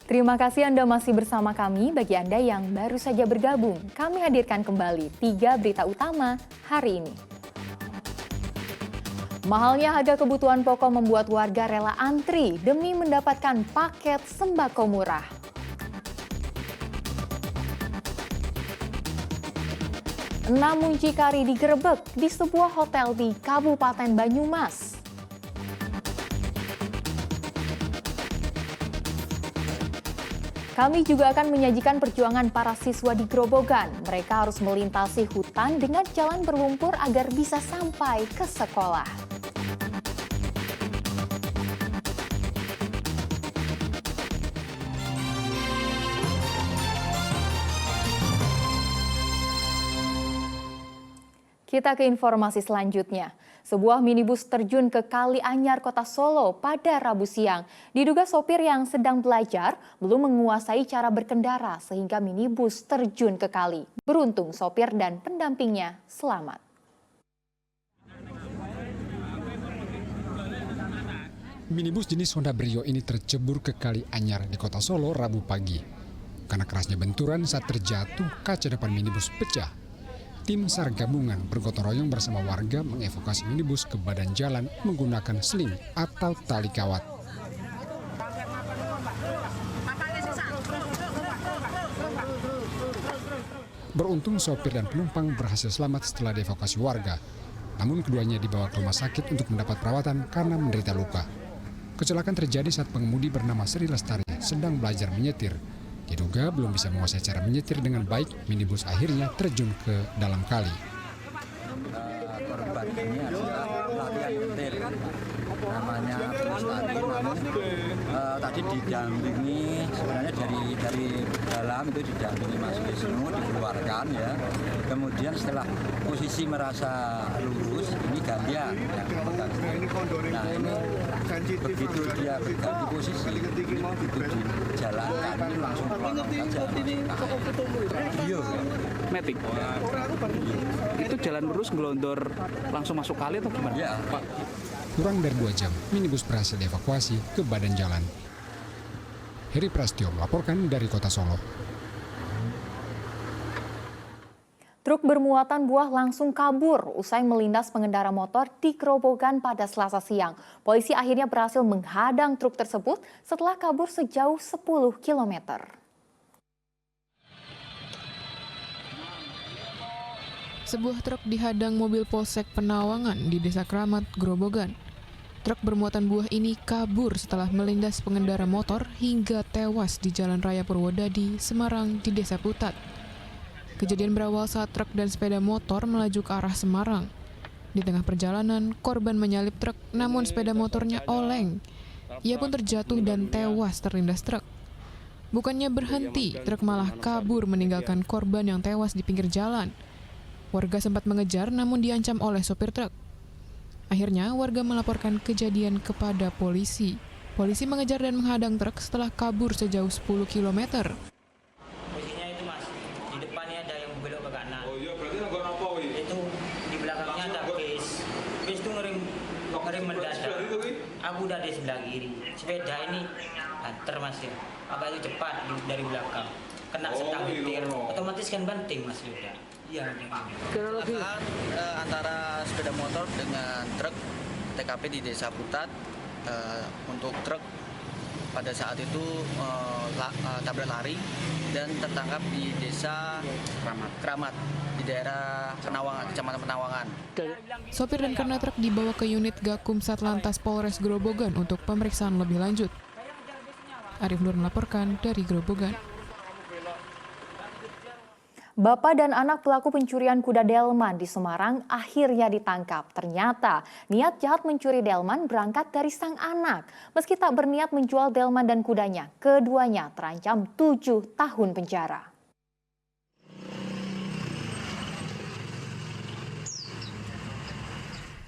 Terima kasih Anda masih bersama kami. Bagi Anda yang baru saja bergabung, kami hadirkan kembali 3 berita utama hari ini. Mahalnya harga kebutuhan pokok membuat warga rela antri demi mendapatkan paket sembako murah. Enam muncikari digerebek di sebuah hotel di Kabupaten Banyumas. Kami juga akan menyajikan perjuangan para siswa di Grobogan. Mereka harus melintasi hutan dengan jalan berlumpur agar bisa sampai ke sekolah. Kita ke informasi selanjutnya. Sebuah minibus terjun ke Kali Anyar, Kota Solo pada Rabu siang. Diduga sopir yang sedang belajar belum menguasai cara berkendara sehingga minibus terjun ke kali. Beruntung sopir dan pendampingnya selamat. Minibus jenis Honda Brio ini tercebur ke Kali Anyar di Kota Solo Rabu pagi. Karena kerasnya benturan saat terjatuh, kaca depan minibus pecah. Tim SAR gabungan bergotong royong bersama warga mengevakuasi minibus ke badan jalan menggunakan seling atau tali kawat. Beruntung sopir dan penumpang berhasil selamat setelah dievakuasi warga. Namun keduanya dibawa ke rumah sakit untuk mendapat perawatan karena menderita luka. Kecelakaan terjadi saat pengemudi bernama Sri Lestari sedang belajar menyetir. Diduga belum bisa menguasai cara menyetir dengan baik, minibus akhirnya terjun ke dalam kali. Korban ini adalah latihan nyetir, namanya Lestari, namun tadi didampingi sebenarnya dari dalam itu didampingi Mas Wisnu dikeluarkan ya. Kemudian setelah posisi merasa lurus, ini gantian yang memegang. Nah ini begitu dia berganti posisi, begitu dijalankan ini langsung keluar saja. Iya. Matic. Itu jalan lurus gelondor langsung masuk kali atau gimana? Ya, Pak. Kurang dari 2 jam, minibus berhasil dievakuasi ke badan jalan. Heri Prastio melaporkan dari Kota Solo. Truk bermuatan buah langsung kabur usai melindas pengendara motor di Grobogan pada Selasa siang. Polisi akhirnya berhasil menghadang truk tersebut setelah kabur sejauh 10 km. Sebuah truk dihadang mobil Polsek Penawangan di Desa Kramat, Grobogan. Truk bermuatan buah ini kabur setelah melindas pengendara motor hingga tewas di Jalan Raya Purwodadi, Semarang di Desa Putat. Kejadian berawal saat truk dan sepeda motor melaju ke arah Semarang. Di tengah perjalanan, korban menyalip truk namun sepeda motornya oleng. Ia pun terjatuh dan tewas terlindas truk. Bukannya berhenti, truk malah kabur meninggalkan korban yang tewas di pinggir jalan. Warga sempat mengejar namun diancam oleh sopir truk. Akhirnya warga melaporkan kejadian kepada polisi. Polisi mengejar dan menghadang truk setelah kabur sejauh 10 km. Posisinya itu Mas, di depannya ada yang belok ke kanan. Oh iya, berarti nggak apa Itu di belakangnya ada bis. Bis itu ngerem mendadak. Aku udah di sebelah kiri. Sepeda ini banter Mas ya. Apa itu cepat dari belakang. Kena setang getir. Otomatis kan banting Mas Yuda. Iya. Kecelakaan antara sepeda motor dengan truk TKP di Desa Putat. Untuk truk pada saat itu tabrak lari dan tertangkap di Desa Kramat di daerah Penawangan, Kecamatan Penawangan. Sopir dan kernet truk dibawa ke unit Gakum Satlantas Polres Grobogan untuk pemeriksaan lebih lanjut. Arif Nur melaporkan dari Grobogan. Bapak dan anak pelaku pencurian kuda delman di Semarang akhirnya ditangkap. Ternyata niat jahat mencuri delman berangkat dari sang anak. Meski tak berniat menjual delman dan kudanya, keduanya terancam 7 tahun penjara.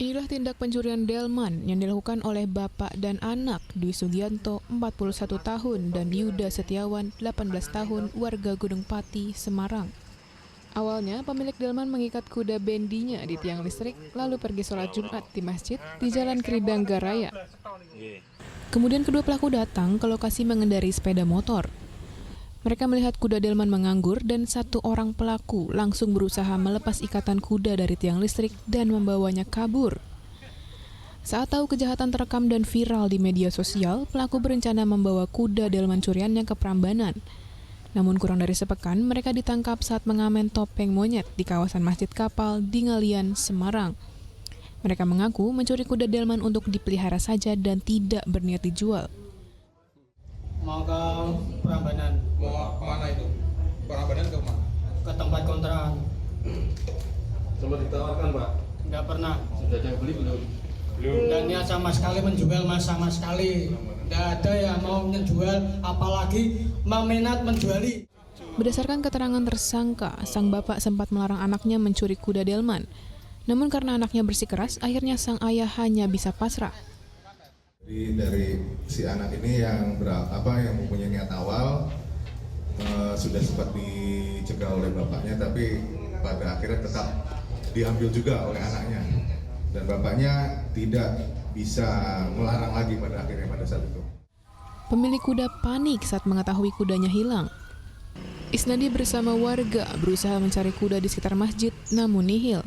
Inilah tindak pencurian delman yang dilakukan oleh bapak dan anak Dwi Sugianto 41 tahun dan Yuda Setiawan 18 tahun warga Gunung Pati, Semarang. Awalnya, pemilik delman mengikat kuda bendinya di tiang listrik, lalu pergi sholat Jumat di masjid di Jalan Kridangga Raya. Kemudian kedua pelaku datang ke lokasi mengendarai sepeda motor. Mereka melihat kuda delman menganggur dan satu orang pelaku langsung berusaha melepas ikatan kuda dari tiang listrik dan membawanya kabur. Saat tahu kejahatan terekam dan viral di media sosial, pelaku berencana membawa kuda delman curiannya ke Prambanan. Namun kurang dari sepekan, mereka ditangkap saat mengamen topeng monyet di kawasan Masjid Kapal di Ngalian, Semarang. Mereka mengaku mencuri kuda delman untuk dipelihara saja dan tidak berniat dijual. Mau ke Prambanan. Mau kemana itu? Prambanan ke mana? Ke tempat kontrakan. Sempat ditawarkan, Pak? Nggak pernah. Sudah ada yang beli belum? Dan niat sama sekali menjual, Mas, sama sekali. Nggak ada yang mau menjual, apalagi meminat menjuali. Berdasarkan keterangan tersangka, sang bapak sempat melarang anaknya mencuri kuda delman. Namun karena anaknya bersikeras, akhirnya sang ayah hanya bisa pasrah. Jadi dari si anak ini yang mempunyai niat awal sudah sempat dicegah oleh bapaknya, tapi pada akhirnya tetap diambil juga oleh anaknya, dan bapaknya tidak bisa melarang lagi pada akhirnya pada saat itu. Pemilik kuda panik saat mengetahui kudanya hilang. Isnadi bersama warga berusaha mencari kuda di sekitar masjid, namun nihil.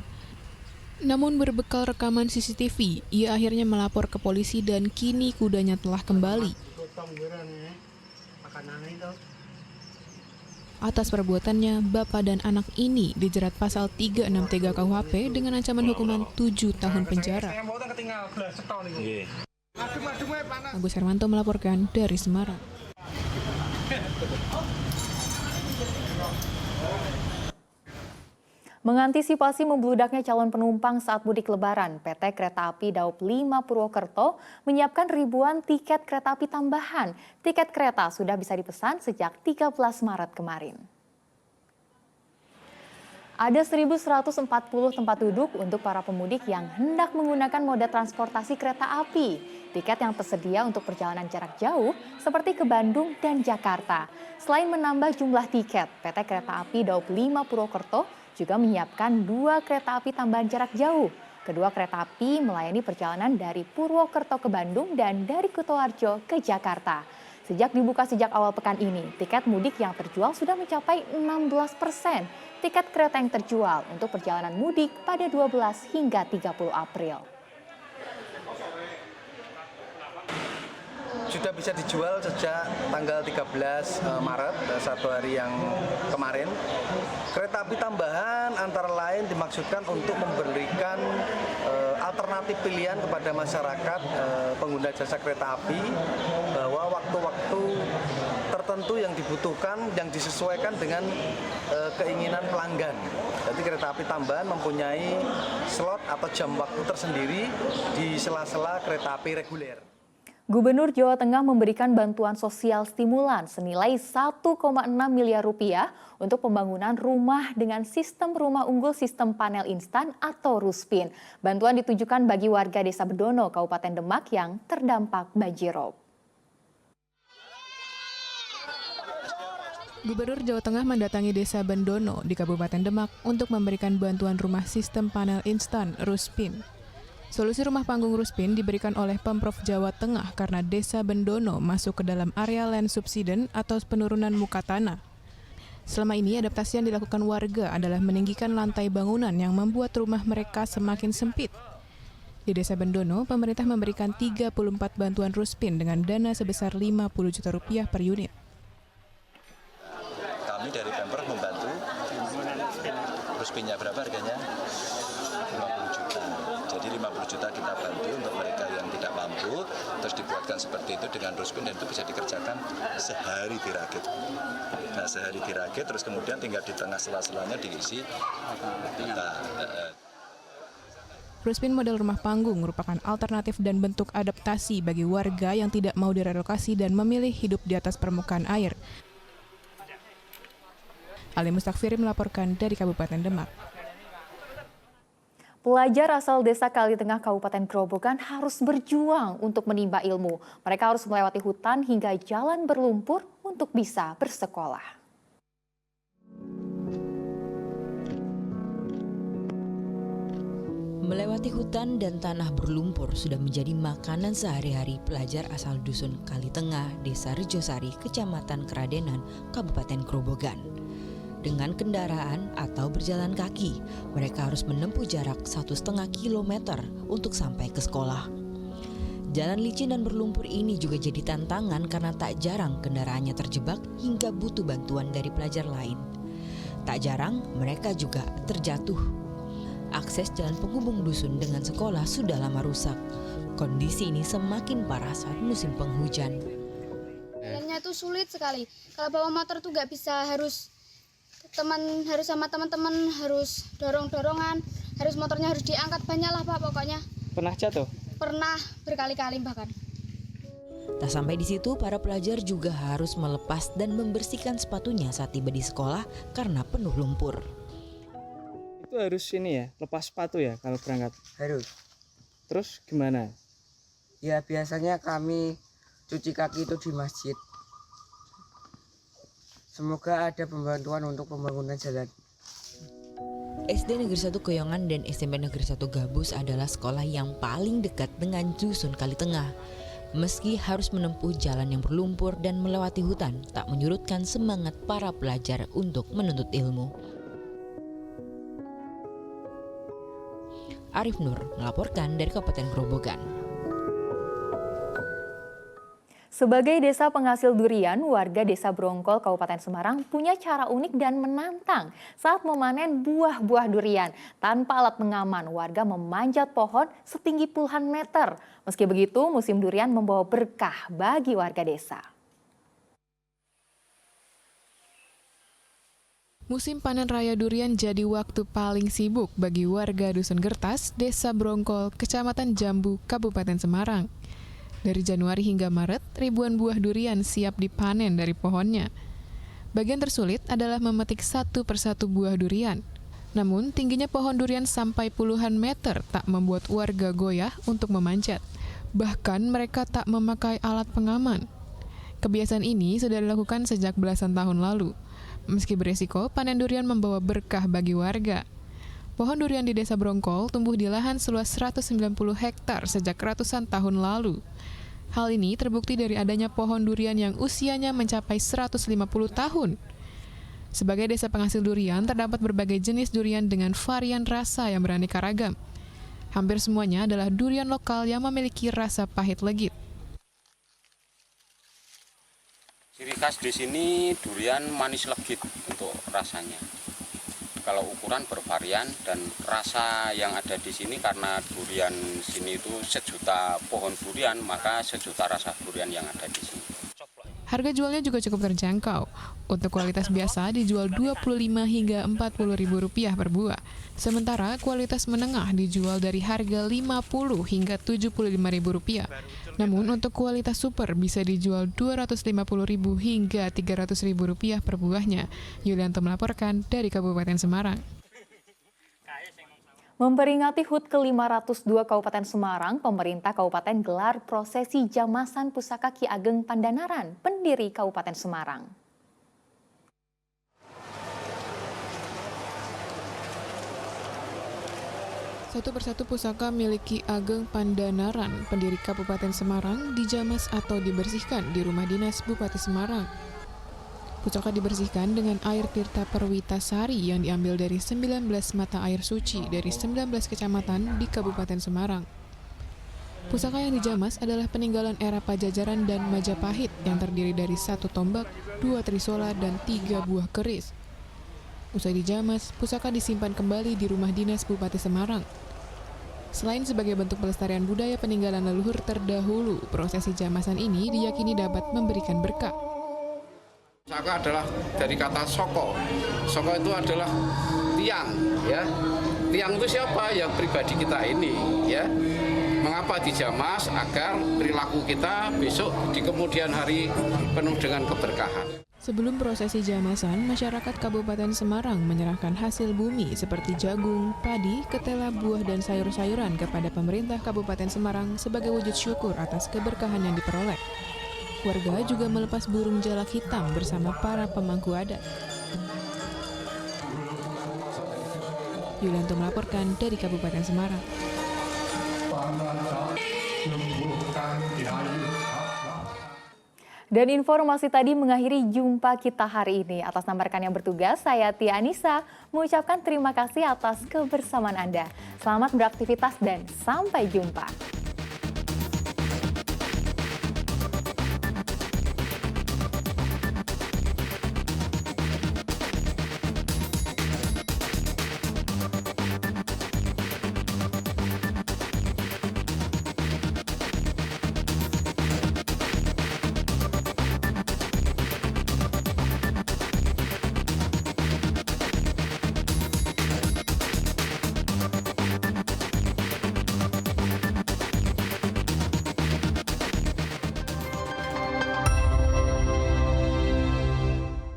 Namun berbekal rekaman CCTV, ia akhirnya melapor ke polisi dan kini kudanya telah kembali. Atas perbuatannya, bapak dan anak ini dijerat pasal 363 KUHP dengan ancaman hukuman 7 tahun penjara. Agus Hermanto melaporkan dari Semarang. Mengantisipasi membludaknya calon penumpang saat mudik lebaran, PT Kereta Api Daop 5 Purwokerto menyiapkan ribuan tiket kereta api tambahan. Tiket kereta sudah bisa dipesan sejak 13 Maret kemarin. Ada 1.140 tempat duduk untuk para pemudik yang hendak menggunakan moda transportasi kereta api. Tiket yang tersedia untuk perjalanan jarak jauh seperti ke Bandung dan Jakarta. Selain menambah jumlah tiket, PT Kereta Api Daop 5 Purwokerto juga menyiapkan 2 kereta api tambahan jarak jauh. Kedua kereta api melayani perjalanan dari Purwokerto ke Bandung dan dari Kutoarjo ke Jakarta. Sejak dibuka sejak awal pekan ini, tiket mudik yang terjual sudah mencapai 16%. Tiket kereta yang terjual untuk perjalanan mudik pada 12 hingga 30 April. Sudah bisa dijual sejak tanggal 13 Maret, satu hari yang kemarin. Kereta api tambahan antara lain dimaksudkan untuk memberikan alternatif pilihan kepada masyarakat pengguna jasa kereta api bahwa waktu-waktu tertentu yang dibutuhkan, yang disesuaikan dengan keinginan pelanggan. Jadi kereta api tambahan mempunyai slot atau jam waktu tersendiri di sela-sela kereta api reguler. Gubernur Jawa Tengah memberikan bantuan sosial stimulan senilai 1,6 miliar rupiah untuk pembangunan rumah dengan sistem rumah unggul sistem panel instan atau Ruspin. Bantuan ditujukan bagi warga Desa Bedono, Kabupaten Demak yang terdampak banjirop. Gubernur Jawa Tengah mendatangi Desa Bendono di Kabupaten Demak untuk memberikan bantuan rumah sistem panel instan Ruspin. Solusi rumah panggung Ruspin diberikan oleh Pemprov Jawa Tengah karena Desa Bendono masuk ke dalam area land subsiden atau penurunan muka tanah. Selama ini adaptasi yang dilakukan warga adalah meninggikan lantai bangunan yang membuat rumah mereka semakin sempit. Di Desa Bendono, pemerintah memberikan 34 bantuan Ruspin dengan dana sebesar 50 juta rupiah per unit. Kami dari Pemprov membantu. Ruspinnya berapa harganya? 50 juta. Jadi 50 juta kita bantu untuk mereka yang tidak mampu, terus dibuatkan seperti itu dengan Ruspin dan itu bisa dikerjakan sehari dirakit. Nah, sehari dirakit, terus kemudian tinggal di tengah sela-selanya diisi. Ruspin model rumah panggung merupakan alternatif dan bentuk adaptasi bagi warga yang tidak mau direlokasi dan memilih hidup di atas permukaan air. Ali Mustakfiri melaporkan dari Kabupaten Demak. Pelajar asal Desa Kalitengah Kabupaten Grobogan harus berjuang untuk menimba ilmu. Mereka harus melewati hutan hingga jalan berlumpur untuk bisa bersekolah. Melewati hutan dan tanah berlumpur sudah menjadi makanan sehari-hari pelajar asal dusun Kali Tengah, Desa Rejosari, Kecamatan Keradenan, Kabupaten Grobogan. Dengan kendaraan atau berjalan kaki, mereka harus menempuh jarak 1,5 kilometer untuk sampai ke sekolah. Jalan licin dan berlumpur ini juga jadi tantangan karena tak jarang kendaraannya terjebak hingga butuh bantuan dari pelajar lain. Tak jarang mereka juga terjatuh. Akses jalan penghubung dusun dengan sekolah sudah lama rusak. Kondisi ini semakin parah saat musim penghujan. Jalannya itu sulit sekali. Kalau bawa motor tuh nggak bisa, harus sama teman-teman, harus dorong-dorongan, harus motornya harus diangkat, banyak lah Pak pokoknya. Pernah jatuh? Pernah berkali-kali bahkan. Tak sampai di situ, para pelajar juga harus melepas dan membersihkan sepatunya saat tiba di sekolah karena penuh lumpur. Itu harus ini ya, lepas sepatu ya kalau berangkat? Harus. Terus gimana? Ya biasanya kami cuci kaki itu di masjid. Semoga ada pembantuan untuk pembangunan jalan. SD Negeri 1 Koyongan dan SMP Negeri 1 Gabus adalah sekolah yang paling dekat dengan dusun Kali Tengah. Meski harus menempuh jalan yang berlumpur dan melewati hutan, tak menyurutkan semangat para pelajar untuk menuntut ilmu. Arif Nur melaporkan dari Kabupaten Grobogan. Sebagai desa penghasil durian, warga Desa Brongkol, Kabupaten Semarang punya cara unik dan menantang saat memanen buah-buah durian. Tanpa alat pengaman, warga memanjat pohon setinggi puluhan meter. Meski begitu, musim durian membawa berkah bagi warga desa. Musim panen raya durian jadi waktu paling sibuk bagi warga Dusun Gertas, Desa Brongkol, Kecamatan Jambu, Kabupaten Semarang. Dari Januari hingga Maret, ribuan buah durian siap dipanen dari pohonnya. Bagian tersulit adalah memetik satu persatu buah durian. Namun, tingginya pohon durian sampai puluhan meter tak membuat warga goyah untuk memanjat. Bahkan mereka tak memakai alat pengaman. Kebiasaan ini sudah dilakukan sejak belasan tahun lalu. Meski beresiko, panen durian membawa berkah bagi warga. Pohon durian di Desa Brongkol tumbuh di lahan seluas 190 hektar sejak ratusan tahun lalu. Hal ini terbukti dari adanya pohon durian yang usianya mencapai 150 tahun. Sebagai desa penghasil durian, terdapat berbagai jenis durian dengan varian rasa yang beraneka ragam. Hampir semuanya adalah durian lokal yang memiliki rasa pahit legit. Ciri khas di sini durian manis legit untuk rasanya. Kalau ukuran bervarian dan rasa yang ada di sini karena durian sini itu 1 juta pohon durian, maka 1 juta rasa durian yang ada di sini. Harga jualnya juga cukup terjangkau. Untuk kualitas biasa dijual Rp25 hingga Rp40.000 per buah. Sementara kualitas menengah dijual dari harga Rp50 hingga Rp75.000. Namun untuk kualitas super bisa dijual Rp250.000 hingga Rp300.000 per buahnya. Yulianto melaporkan dari Kabupaten Semarang. Memperingati HUT ke-502 Kabupaten Semarang, pemerintah kabupaten gelar prosesi jamasan pusaka Ki Ageng Pandanaran, pendiri Kabupaten Semarang. Satu persatu pusaka milik Ki Ageng Pandanaran, pendiri Kabupaten Semarang, dijamas atau dibersihkan di rumah dinas Bupati Semarang. Pusaka dibersihkan dengan air tirta Perwitasari yang diambil dari 19 mata air suci dari 19 kecamatan di Kabupaten Semarang. Pusaka yang dijamas adalah peninggalan era Pajajaran dan Majapahit yang terdiri dari 1 tombak, 2 trisola, dan 3 buah keris. Usai dijamas, pusaka disimpan kembali di rumah dinas Bupati Semarang. Selain sebagai bentuk pelestarian budaya peninggalan leluhur terdahulu, prosesi jamasan ini diyakini dapat memberikan berkah. Pusaka adalah dari kata soko. Soko itu adalah tiang, ya. Tiang itu siapa? Ya pribadi kita ini, ya. Mengapa dijamas? Agar perilaku kita besok di kemudian hari penuh dengan keberkahan. Sebelum prosesi jamasan, masyarakat Kabupaten Semarang menyerahkan hasil bumi seperti jagung, padi, ketela, buah, dan sayur-sayuran kepada pemerintah Kabupaten Semarang sebagai wujud syukur atas keberkahan yang diperoleh. Warga juga melepas burung jalak hitam bersama para pemangku adat. Yulianto melaporkan dari Kabupaten Semarang. Dan informasi tadi mengakhiri jumpa kita hari ini. Atas nama rekan yang bertugas, saya Tia Anissa mengucapkan terima kasih atas kebersamaan Anda. Selamat beraktivitas dan sampai jumpa.